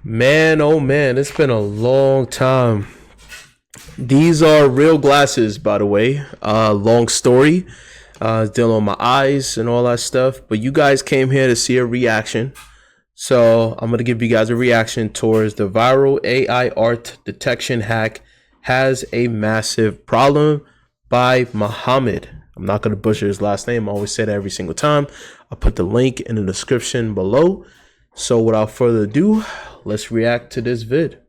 Man, oh man, it's been a long time. These are real glasses, by the way. Long story. Dealing with my eyes and all that stuff. But you guys came here to see a reaction. So I'm going to give you guys a reaction towards the viral AI art detection hack has a massive problem by Muhammad. I'm not going to butcher his last name. I always say that every single time. I'll put the link in the description below. So without further ado, let's react to this vid.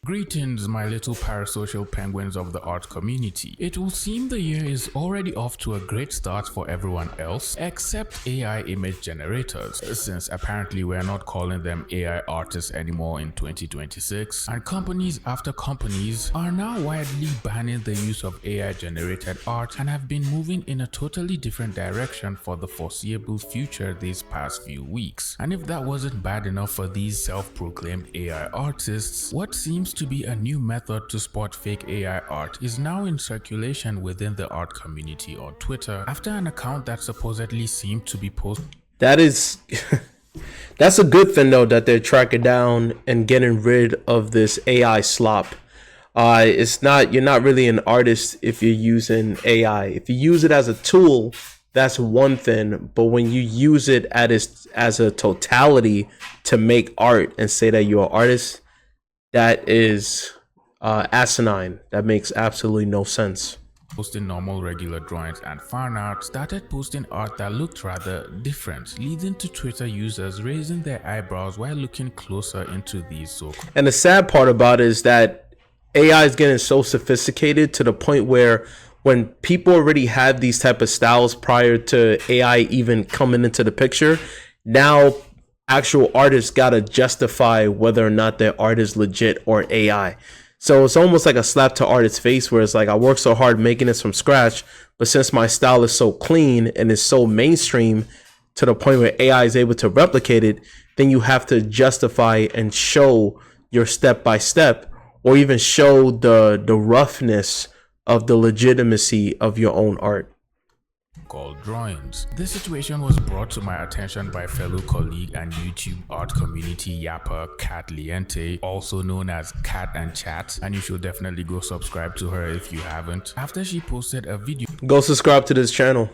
Greetings, my little parasocial penguins of the art community. It will seem the year is already off to a great start for everyone else except AI image generators, since apparently we're not calling them AI artists anymore in 2026, and companies after companies are now widely banning the use of AI generated art and have been moving in a totally different direction for the foreseeable future these past few weeks. And if that wasn't bad enough for these self-proclaimed AI artists, what seems to be a new method to spot fake AI art is now in circulation within the art community on Twitter after an account that supposedly seemed to be posted. That's a good thing though, that they're tracking down and getting rid of this AI slop. You're not really an artist if you're using AI. If you use it as a tool, that's one thing, but when you use it as a totality to make art and say that you're an artist, that is asinine. That makes absolutely no sense. Posting normal regular drawings and fan art started posting art that looked rather different, leading to Twitter users raising their eyebrows while looking closer into these so-called. And the sad part about it is that AI is getting so sophisticated to the point where when people already have these type of styles prior to AI even coming into the picture, now actual artists gotta justify whether or not their art is legit or AI. So it's almost like a slap to artist's face where it's like, I worked so hard making this from scratch, but since my style is so clean and is so mainstream to the point where AI is able to replicate it, then you have to justify and show your step by step, or even show the roughness of the legitimacy of your own art. Called drawings. This situation was brought to my attention by fellow colleague and YouTube art community yapper Cat Liente, also known as Cat and Chat, and you should definitely go subscribe to her if you haven't, after she posted a video. Go subscribe to this channel.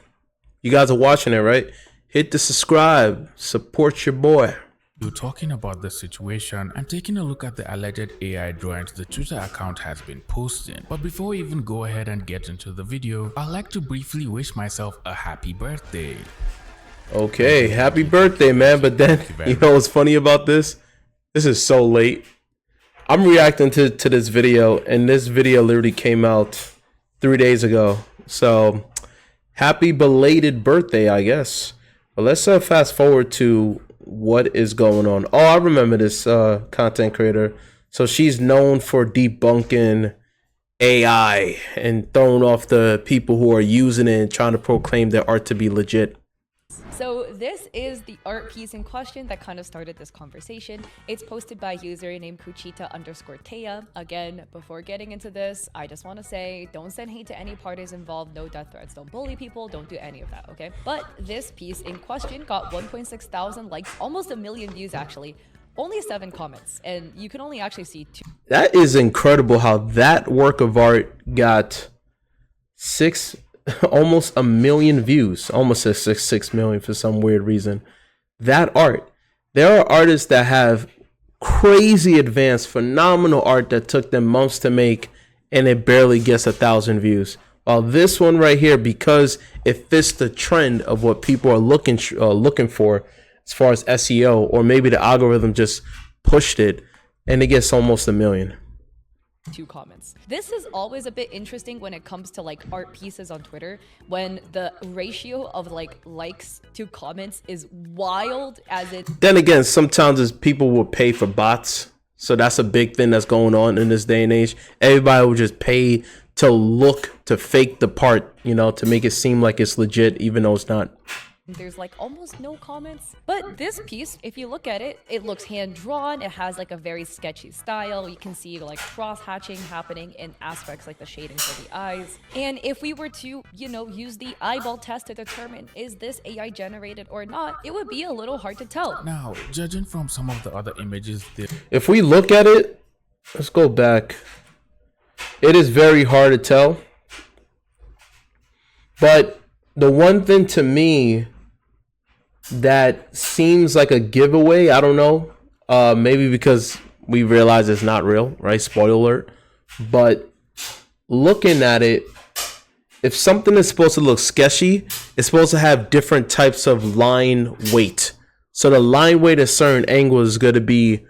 You guys are watching it, right? Hit the subscribe, support your boy. You're talking about the situation and taking a look at the alleged AI drawings the Twitter account has been posting. But before we even go ahead and get into the video, I'd like to briefly wish myself a happy birthday. Okay, happy birthday, man. But then, you know what's funny about this? This is so late. I'm reacting to this video, and this video literally came out 3 days ago. So, happy belated birthday, I guess. But let's fast forward to what is going on. Oh, I remember this content creator. So she's known for debunking AI and throwing off the people who are using it and trying to proclaim their art to be legit. So this is the art piece in question that kind of started this conversation. It's posted by a user named Kuchita_Taya. Again, before getting into this, I just want to say, don't send hate to any parties involved, no death threats, don't bully people, don't do any of that, okay? But this piece in question got 1.6 thousand likes, almost 1 million views actually, only 7 comments, and you can only actually see 2. That is incredible how that work of art got almost 1 million views, almost 6 million for some weird reason. That art, there are artists that have crazy advanced, phenomenal art that took them months to make, and it barely gets 1,000 views. While this one right here, because it fits the trend of what people are looking for as far as SEO, or maybe the algorithm just pushed it, and it gets almost 1 million. 2 comments. This is always a bit interesting when it comes to like art pieces on Twitter, when the ratio of like likes to comments is wild as it. Then again, sometimes people will pay for bots. So that's a big thing that's going on in this day and age. Everybody will just pay to fake the part, you know, to make it seem like it's legit, even though it's not. There's like almost no comments. But this piece, if you look at it, it looks hand-drawn. It has like a very sketchy style. You can see like cross-hatching happening in aspects like the shading for the eyes. And if we were to, use the eyeball test to determine is this AI generated or not, it would be a little hard to tell. Now, judging from some of the other images, If we look at it, let's go back. It is very hard to tell. But the one thing to me that seems like a giveaway, I don't know, maybe because we realize it's not real, right? Spoiler alert. But looking at it, if something is supposed to look sketchy, it's supposed to have different types of line weight. So the line weight at certain angles is going to be,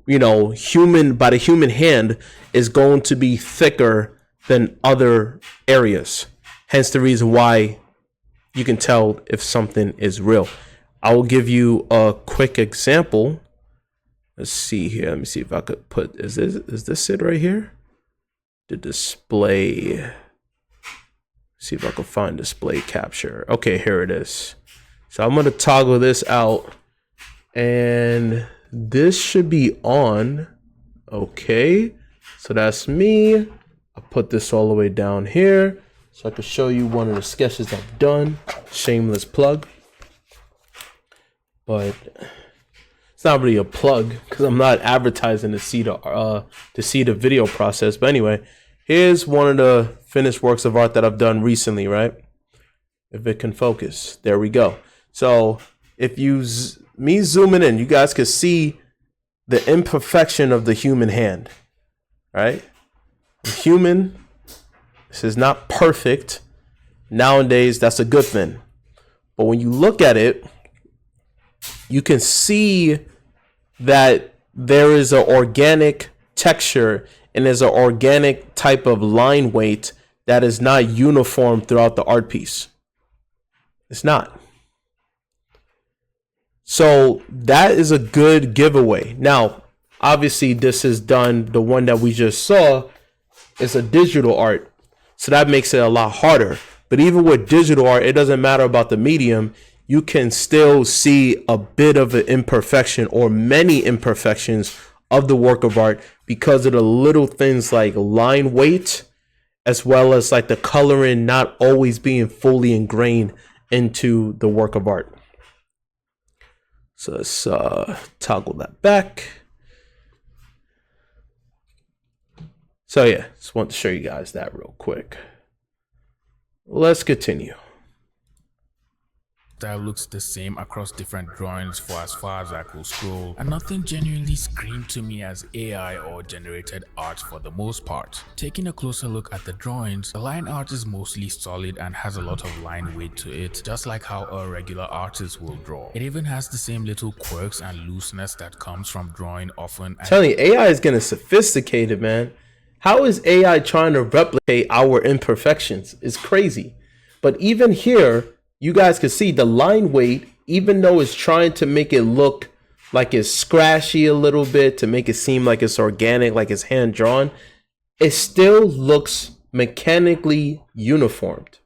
human by the human hand is going to be thicker than other areas. Hence the reason why you can tell if something is real. I will give you a quick example. Let's see here. Let me see if I could put, is this it right here? The display. See if I can find display capture. Okay, here it is. So I'm going to toggle this out and this should be on. Okay, so that's me. I put this all the way down here so I can show you one of the sketches I've done. Shameless plug. But it's not really a plug because I'm not advertising to see the video process. But anyway, here's one of the finished works of art that I've done recently, right? If it can focus, there we go. So if me zooming in, you guys can see the imperfection of the human hand, right? Human, this is not perfect. Nowadays, that's a good thing. But when you look at it, you can see that there is an organic texture and there's an organic type of line weight that is not uniform throughout the art piece. It's not. So that is a good giveaway. Now, obviously, this is done. The one that we just saw is a digital art. So that makes it a lot harder. But even with digital art, it doesn't matter about the medium. You can still see a bit of an imperfection or many imperfections of the work of art because of the little things like line weight, as well as like the coloring not always being fully ingrained into the work of art. So let's toggle that back. So yeah, just want to show you guys that real quick. Let's continue. Style looks the same across different drawings for as far as I could scroll, and nothing genuinely screamed to me as AI or generated art for the most part. Taking a closer look at the drawings, the line art is mostly solid and has a lot of line weight to it, just like how a regular artist will draw. It even has the same little quirks and looseness that comes from drawing often. I'm telling you, AI is getting sophisticated, man. How is AI trying to replicate our imperfections? It's crazy. But even here, you guys can see the line weight, even though it's trying to make it look like it's scratchy a little bit to make it seem like it's organic, like it's hand drawn, it still looks mechanically uniformed.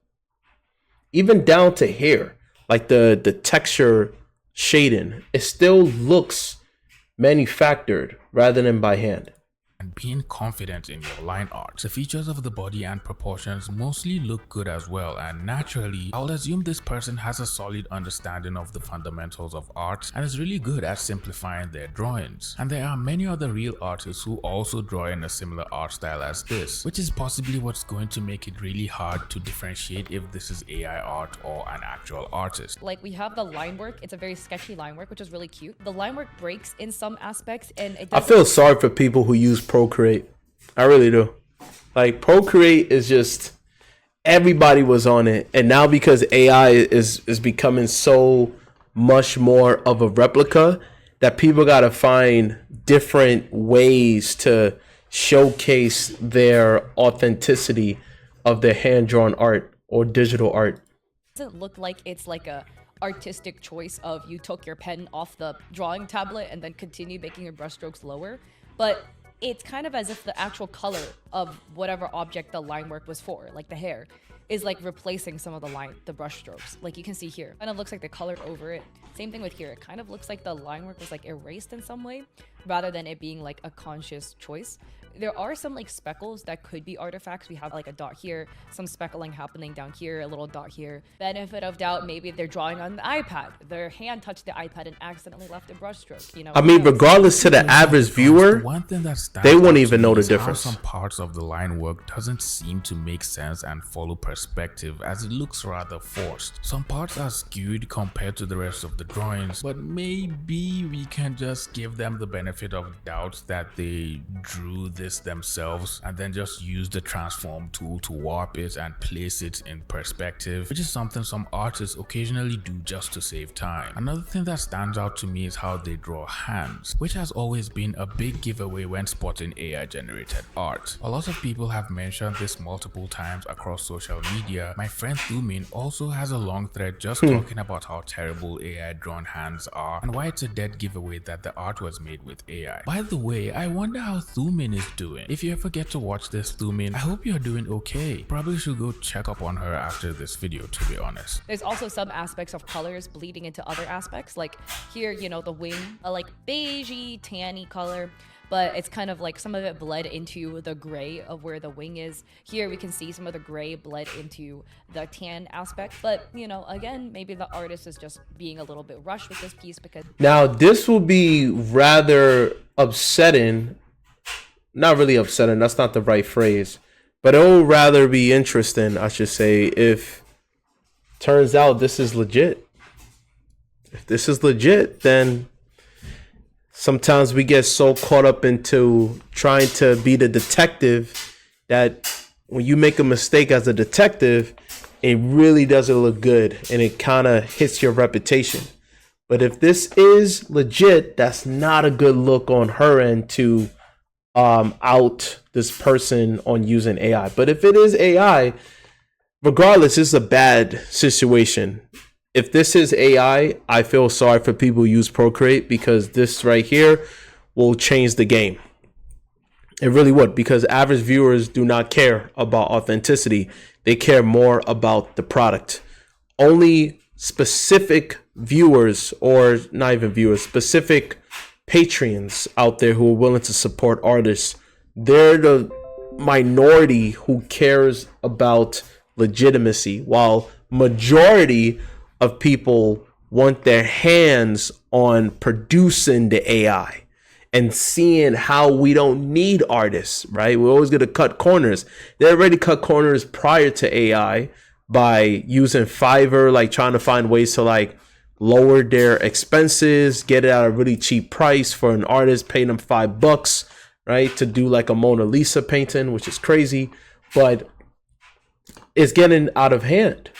Even down to hair, like the texture shading, it still looks manufactured rather than by hand. And being confident in your line art. The features of the body and proportions mostly look good as well, and naturally, I'll assume this person has a solid understanding of the fundamentals of art and is really good at simplifying their drawings. And there are many other real artists who also draw in a similar art style as this, which is possibly what's going to make it really hard to differentiate if this is AI art or an actual artist. Like we have the line work, it's a very sketchy line work, which is really cute. The line work breaks in some aspects and it doesn't. I feel sorry for people who use Procreate. I really do. Like Procreate is just, everybody was on it, and now because AI is becoming so much more of a replica that people got to find different ways to showcase their authenticity of their hand-drawn art or digital art. It doesn't look like it's like a artistic choice of you took your pen off the drawing tablet and then continue making your brushstrokes lower, but it's kind of as if the actual color of whatever object the line work was for, like the hair, is like replacing some of the brush strokes. Like you can see here, kind of looks like the color over it. Same thing with here. It kind of looks like the line work was like erased in some way rather than it being like a conscious choice. There are some like speckles that could be artifacts. We have like a dot here, some speckling happening down here, a little dot here. Benefit of doubt, maybe they're drawing on the iPad. Their hand touched the iPad and accidentally left a brush stroke, you know. I mean, regardless to the average viewer, one thing that they won't even know the difference. Some parts of the line work doesn't seem to make sense and follow perspective, as it looks rather forced. Some parts are skewed compared to the rest of the drawings, but maybe we can just give them the benefit of doubt that they drew this themselves and then just use the transform tool to warp it and place it in perspective, which is something some artists occasionally do just to save time. Another thing that stands out to me is how they draw hands, which has always been a big giveaway when spotting AI generated art. A lot of people have mentioned this multiple times across social media. My friend Thumin also has a long thread just talking about how terrible AI drawn hands are and why it's a dead giveaway that the art was made with AI. By the way, I wonder how Thumin is doing. If you ever get to watch this, Thumin, I hope you're doing okay. Probably should go check up on her after this video, to be honest. There's also some aspects of colors bleeding into other aspects. Like here, you know, the wing, a like beigey, tanny color, but it's kind of like some of it bled into the gray of where the wing is. Here we can see some of the gray bled into the tan aspect. But, you know, again, maybe the artist is just being a little bit rushed with this piece because... Now, this will be rather upsetting. Not really upsetting, that's not the right phrase. But it will rather be interesting, I should say, if turns out this is legit. If this is legit, then sometimes we get so caught up into trying to be the detective that when you make a mistake as a detective, it really doesn't look good and it kind of hits your reputation. But if this is legit, that's not a good look on her end to out this person on using AI. But if it is AI, regardless, it's a bad situation. If this is AI, I feel sorry for people who use Procreate because this right here will change the game. It really would, because average viewers do not care about authenticity. They care more about the product. Only specific viewers, or not even viewers, specific Patreons out there who are willing to support artists, they're the minority who cares about legitimacy, while majority of people want their hands on producing the AI and seeing how we don't need artists, right? We're always going to cut corners. They already cut corners prior to AI by using Fiverr, like trying to find ways to like lower their expenses, get it at a really cheap price for an artist, pay them $5, right, to do like a Mona Lisa painting, which is crazy, but it's getting out of hand.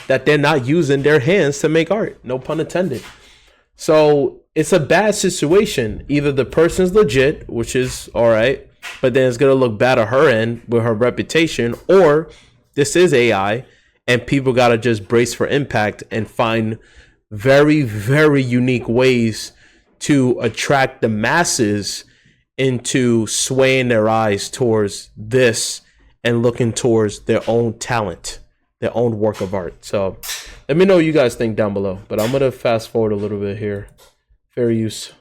That they're not using their hands to make art, no pun intended. So it's a bad situation. Either the person's legit, which is all right, but then it's gonna look bad on her end with her reputation, or this is AI and people gotta just brace for impact and find very, very unique ways to attract the masses into swaying their eyes towards this and looking towards their own talent, their own work of art. So let me know what you guys think down below, but I'm gonna fast forward a little bit here. Fair use.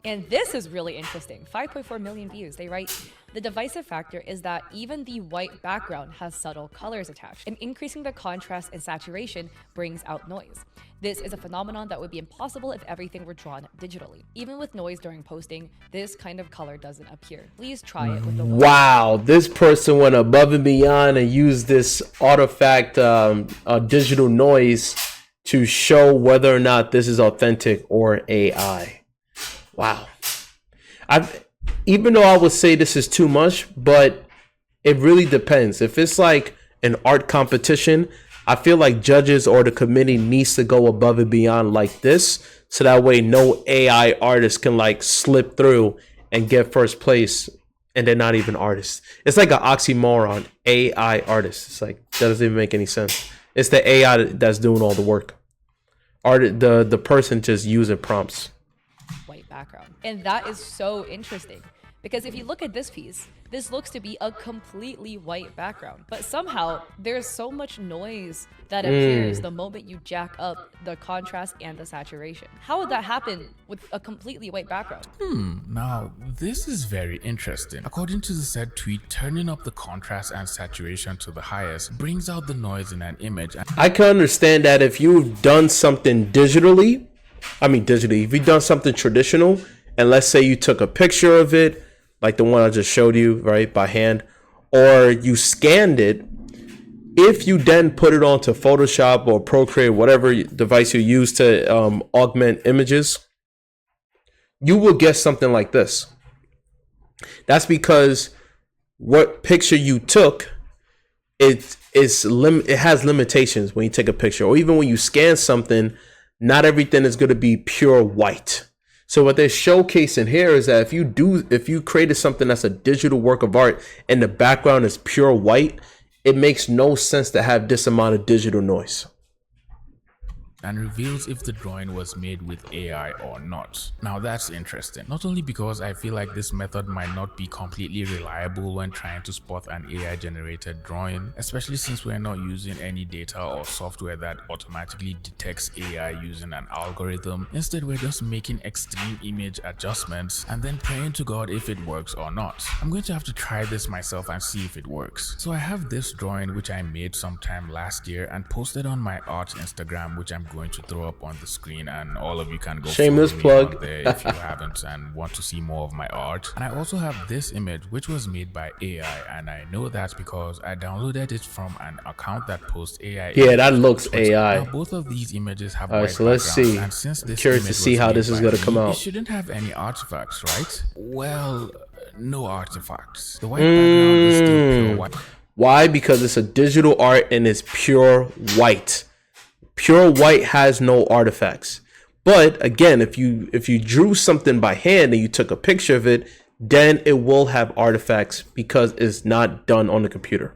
And this is really interesting. 5.4 million views. They write, the divisive factor is that even the white background has subtle colors attached, and increasing the contrast and saturation brings out noise. This is a phenomenon that would be impossible if everything were drawn digitally. Even with noise during posting, this kind of color doesn't appear. Please try it with the... Wow, this person went above and beyond and used this artifact digital noise to show whether or not this is authentic or AI. Wow. Even though I would say this is too much, but it really depends. If it's like an art competition, I feel like judges or the committee needs to go above and beyond like this, so that way no AI artist can like slip through and get first place and they're not even artists. It's like an oxymoron, AI artist. It's like, that doesn't even make any sense. It's the AI that's doing all the work. The person just using prompts. White background. And that is so interesting Because if you look at this piece, this looks to be a completely white background. But somehow, there's so much noise that appears the moment you jack up the contrast and the saturation. How would that happen with a completely white background? Now, this is very interesting. According to the said tweet, turning up the contrast and saturation to the highest brings out the noise in an image. I can understand that if you've done something digitally, if you've done something traditional, and let's say you took a picture of it, like the one I just showed you, right, by hand, or you scanned it, if you then put it onto Photoshop or Procreate, whatever device you use to augment images, you will get something like this. That's because what picture you took, it has limitations when you take a picture, or even when you scan something, not everything is going to be pure white. So what they're showcasing here is that if you created something that's a digital work of art and the background is pure white, it makes no sense to have this amount of digital noise. And reveals if the drawing was made with AI or not. Now that's interesting, not only because I feel like this method might not be completely reliable when trying to spot an AI generated drawing, especially since we're not using any data or software that automatically detects AI using an algorithm. Instead, we're just making extreme image adjustments and then praying to God if it works or not. I'm going to have to try this myself and see if it works. So I have this drawing which I made sometime last year and posted on my art Instagram, which I'm going to throw up on the screen, and all of you can go shameless follow me plug on there if you haven't and want to see more of my art. And I also have this image which was made by AI, and I know that because I downloaded it from an account that posts AI. Yeah, that looks AI. Now, both of these images have All right, white so let's backgrounds, see. and since I'm this curious to image see was how made this is by going to me, come out. it shouldn't have any artifacts, right? Well, no artifacts. The white background is still pure white. Why? Because it's a digital art and it's pure white. Pure white has no artifacts. But again, if you drew something by hand and you took a picture of it, then it will have artifacts because it's not done on the computer.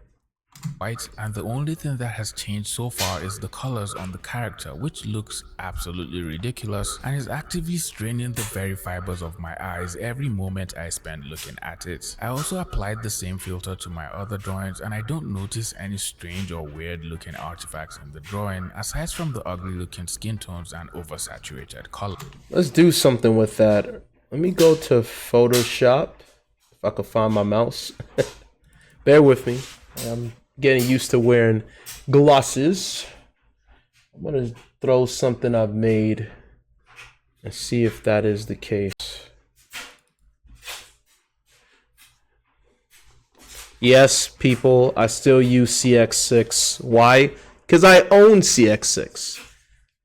White, and the only thing that has changed so far is the colors on the character, which looks absolutely ridiculous and is actively straining the very fibers of my eyes every moment I spend looking at it. I also applied the same filter to my other drawings, and I don't notice any strange or weird looking artifacts in the drawing aside from the ugly looking skin tones and oversaturated color. Let's do something with that. Let me go to Photoshop if I can find my mouse. Bear with me. I'm getting used to wearing glasses. I'm gonna throw something I've made and see if that is the case. Yes, people, I still use CX6. Why? Because I own CX6.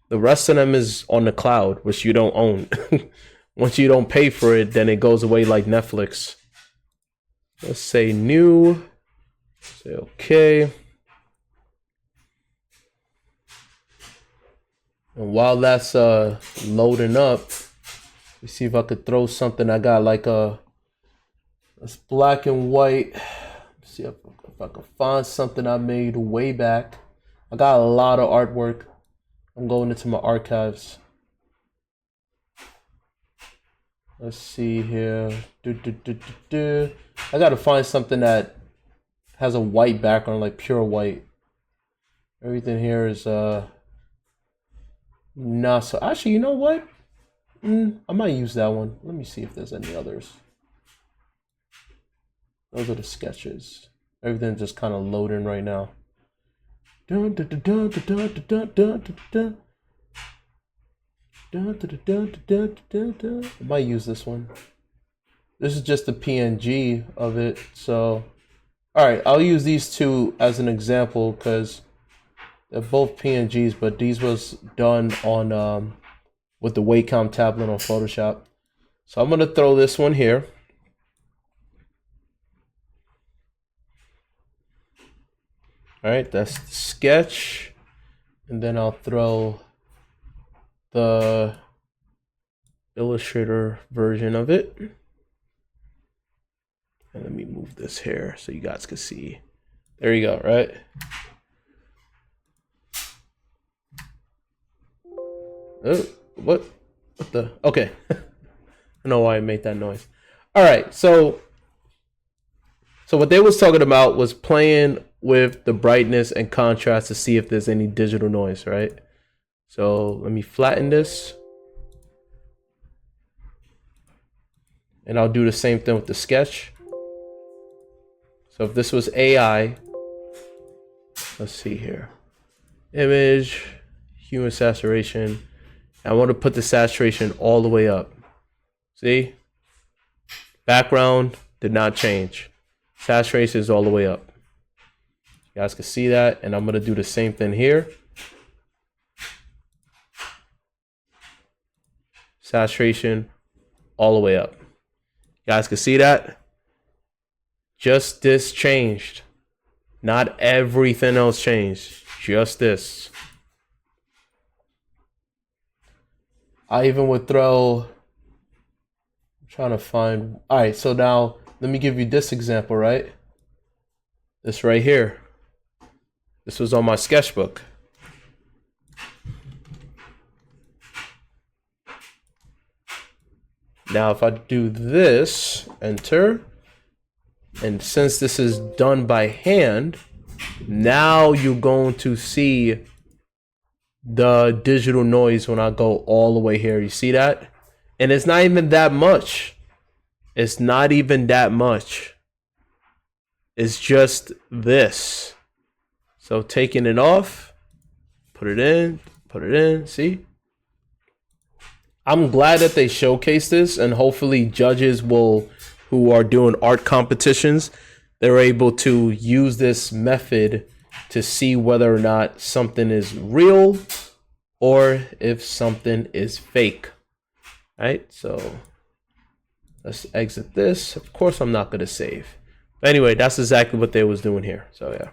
The rest of them is on the cloud, which you don't own. Once you don't pay for it, then it goes away like Netflix. Let's say new. Say okay. And while that's loading up, let's see if I could throw something. I got like it's black and white. Let's see if I can find something I made way back. I got a lot of artwork. I'm going into my archives. Let's see here. I gotta find something that has a white background, like pure white. Everything here is not so. Actually, you know what? I might use that one. Let me see if there's any others. Those are the sketches. Everything's just kind of loading right now. I might use this one. This is just a PNG of it, so all right, I'll use these two as an example because they're both PNGs, but these was done on with the Wacom tablet on Photoshop. So I'm gonna throw this one here. All right, that's the sketch, and then I'll throw the Illustrator version of it. And let me move this here so you guys can see. There you go, right? Oh, what the? Okay. I know why I made that noise. All right, so what they was talking about was playing with the brightness and contrast to see if there's any digital noise, right? So let me flatten this. And I'll do the same thing with the sketch. So if this was AI, let's see here. Image, human saturation. I want to put the saturation all the way up. See? Background did not change. Saturation is all the way up. You guys can see that. And I'm going to do the same thing here. Saturation all the way up. You guys can see that. Just this changed. Not everything else changed. Just this. I even would throw... I'm trying to find... Alright, so now let me give you this example, right? This right here. This was on my sketchbook. Now if I do this, enter, and since this is done by hand, now you're going to see the digital noise when I go all the way here. You see that? And it's not even that much. It's not even that much. It's just this. So taking it off, put it in, see? I'm glad that they showcase this, and hopefully judges who are doing art competitions, they're able to use this method to see whether or not something is real or if something is fake. Right? So let's exit this. Of course, I'm not going to save. But anyway, that's exactly what they was doing here. So yeah.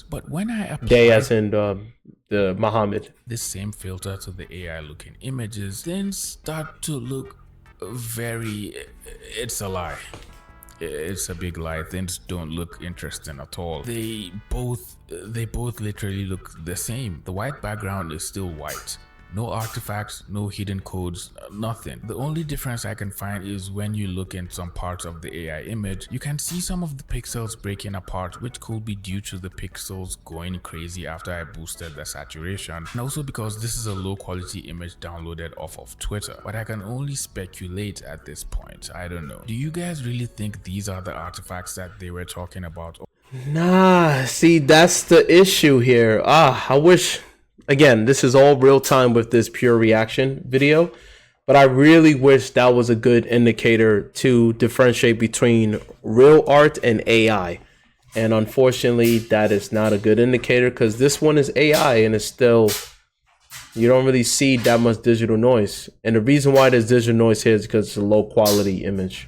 But when I apply Day as in the Muhammad, this same filter to the AI looking images, things start to look very... It's a lie. It's a big lie. Things don't look interesting at all. They both literally look the same. The white background is still white. No artifacts, no hidden codes, nothing. The only difference I can find is when you look in some parts of the AI image, you can see some of the pixels breaking apart, which could be due to the pixels going crazy after I boosted the saturation, and also because this is a low quality image downloaded off of Twitter. But I can only speculate at this point. I don't know. Do you guys really think these are the artifacts that they were talking about? Nah, see, that's the issue here. I wish... Again, this is all real time with this pure reaction video, but I really wish that was a good indicator to differentiate between real art and AI. And unfortunately, that is not a good indicator because this one is AI and it's still, you don't really see that much digital noise. And the reason why there's digital noise here is because it's a low quality image.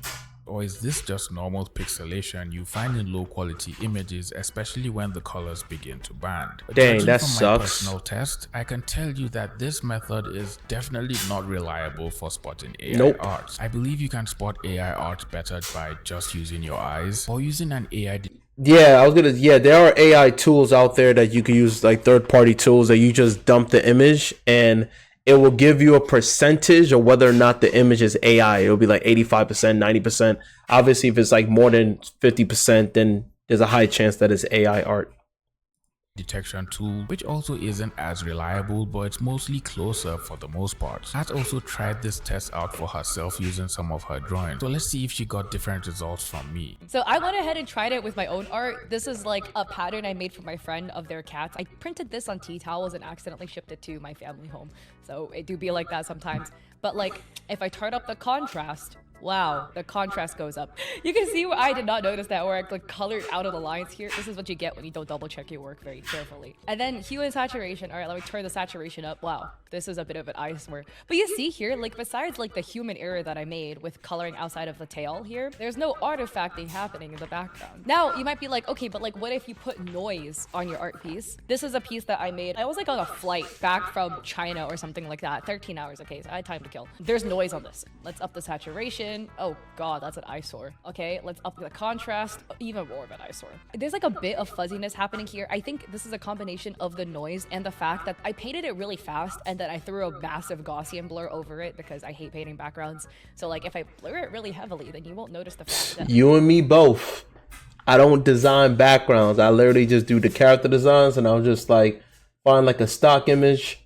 Or is this just normal pixelation you find in low quality images, especially when the colors begin to band? Dang, that from sucks. My personal test, I can tell you that this method is definitely not reliable for spotting AI art. I believe you can spot AI art better by just using your eyes or using an AI. There are AI tools out there that you can use, like third-party tools that you just dump the image and it will give you a percentage of whether or not the image is AI. It'll be like 85%, 90%. Obviously, if it's like more than 50%, then there's a high chance that it's AI art. Detection tool, which also isn't as reliable, but it's mostly closer for the most part. Kat also tried this test out for herself using some of her drawings. So let's see if she got different results from me. So I went ahead and tried it with my own art. This is like a pattern I made for my friend of their cats. I printed this on tea towels and accidentally shipped it to my family home. So it do be like that sometimes. But like, if I turn up the contrast, wow, the contrast goes up. You can see where I did not notice that, where I like colored out of the lines here. This is what you get when you don't double check your work very carefully. And then hue and saturation. All right, let me turn the saturation up. Wow, this is a bit of an eyesore. But you see here, like besides like the human error that I made with coloring outside of the tail here, there's no artifacting happening in the background. Now you might be like, okay, but like what if you put noise on your art piece? This is a piece that I made. I was like on a flight back from China or something like that. 13 hours, okay, so I had time to kill. There's noise on this. Let's up the saturation. saturation. Oh god, that's an eyesore. Okay, let's up the contrast. Even more of an eyesore. There's like a bit of fuzziness happening here. I think this is a combination of the noise and the fact that I painted it really fast and then I threw a massive Gaussian blur over it because I hate painting backgrounds. So like if I blur it really heavily, then you won't notice the fact that You and me both. I don't design backgrounds. I literally just do the character designs, and I'll just like find like a stock image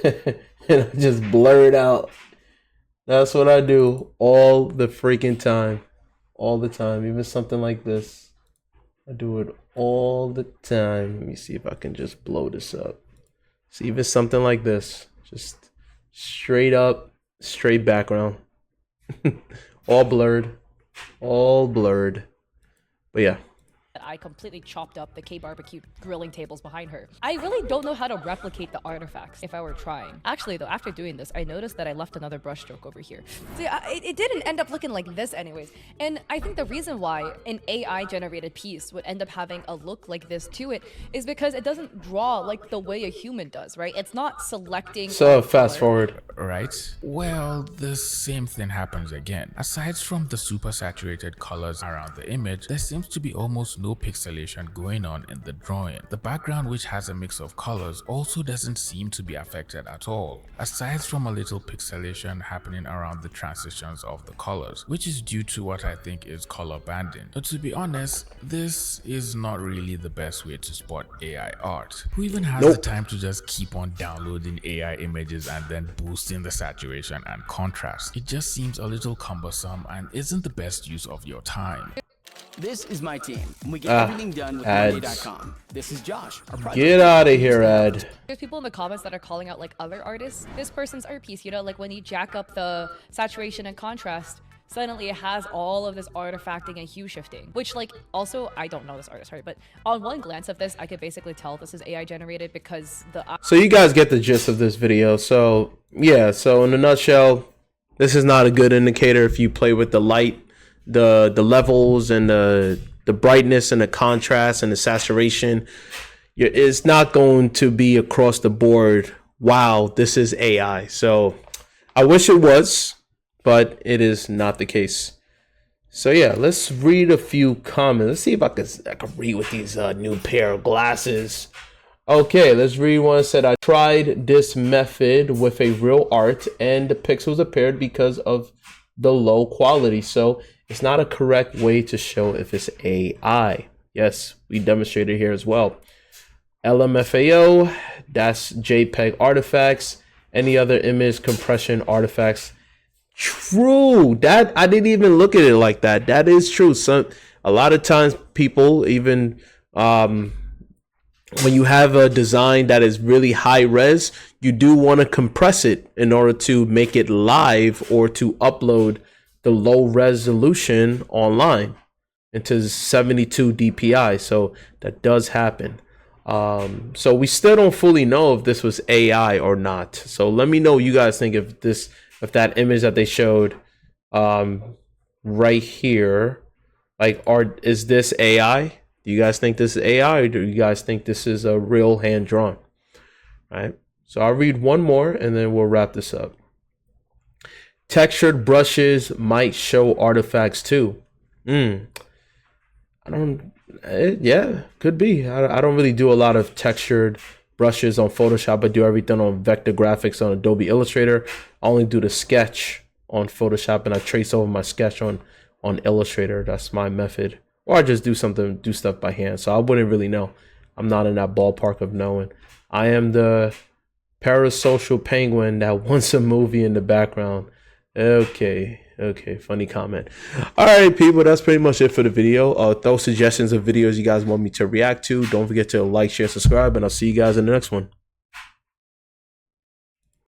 and I just blur it out. That's what I do all the freaking time. All the time. Even something like this. I do it all the time. Let me see if I can just blow this up. See, even something like this. Just straight up, straight background. All blurred. All blurred. But yeah. I completely chopped up the K-barbecue grilling tables behind her. I really don't know how to replicate the artifacts if I were trying. Actually though, after doing this, I noticed that I left another brush stroke over here. See, it didn't end up looking like this anyways. And I think the reason why an AI generated piece would end up having a look like this to it is because it doesn't draw like the way a human does, right? It's not selecting. So fast forward. Right? Well, the same thing happens again. Aside from the super saturated colors around the image, there seems to be almost no pixelation going on in the drawing. The background, which has a mix of colors, also doesn't seem to be affected at all, aside from a little pixelation happening around the transitions of the colors, which is due to what I think is color banding. But to be honest, this is not really the best way to spot AI art. Who even has the time to just keep on downloading AI images and then boosting the saturation and contrast? It just seems a little cumbersome and isn't the best use of your time. This is my team, and we get everything done with Monday.com. This is Josh, our project. Get out of here, Ed. There's people in the comments that are calling out like other artists. This person's art piece, you know, like when you jack up the saturation and contrast, suddenly it has all of this artifacting and hue shifting, which like also, I don't know this artist, right? But on one glance of this, I could basically tell this is AI generated because So you guys get the gist of this video. So yeah, so in a nutshell, this is not a good indicator if you play with the light, the levels and the brightness and the contrast and the saturation. It's not going to be across the board, wow, this is AI. So I wish it was, but it is not the case. So yeah, let's read a few comments. Let's see if I can read with these new pair of glasses. Okay, let's read one that said, I tried this method with a real art and the pixels appeared because of the low quality. So it's not a correct way to show if it's AI. Yes, we demonstrated here as well. LMFAO, that's JPEG artifacts, any other image compression artifacts. True, that I didn't even look at it like that. That is true. A lot of times people even when you have a design that is really high res, you do want to compress it in order to make it live or to upload the low resolution online into 72 DPI. So that does happen. So we still don't fully know if this was AI or not. So let me know what you guys think if that image that they showed right here, like, is this AI? Do you guys think this is AI, or do you guys think this is a real hand drawn? All right. So I'll read one more and then we'll wrap this up. Textured brushes might show artifacts too. Yeah, could be. I don't really do a lot of textured brushes on Photoshop. I do everything on vector graphics on Adobe Illustrator. I only do the sketch on Photoshop and I trace over my sketch on Illustrator. That's my method. Or I just do stuff by hand. So I wouldn't really know. I'm not in that ballpark of knowing. I am the parasocial penguin that wants a movie in the background. Okay, funny comment. All right, people, that's pretty much it for the video. Throw suggestions of videos you guys want me to react to. Don't forget to like, share, subscribe, and I'll see you guys in the next one.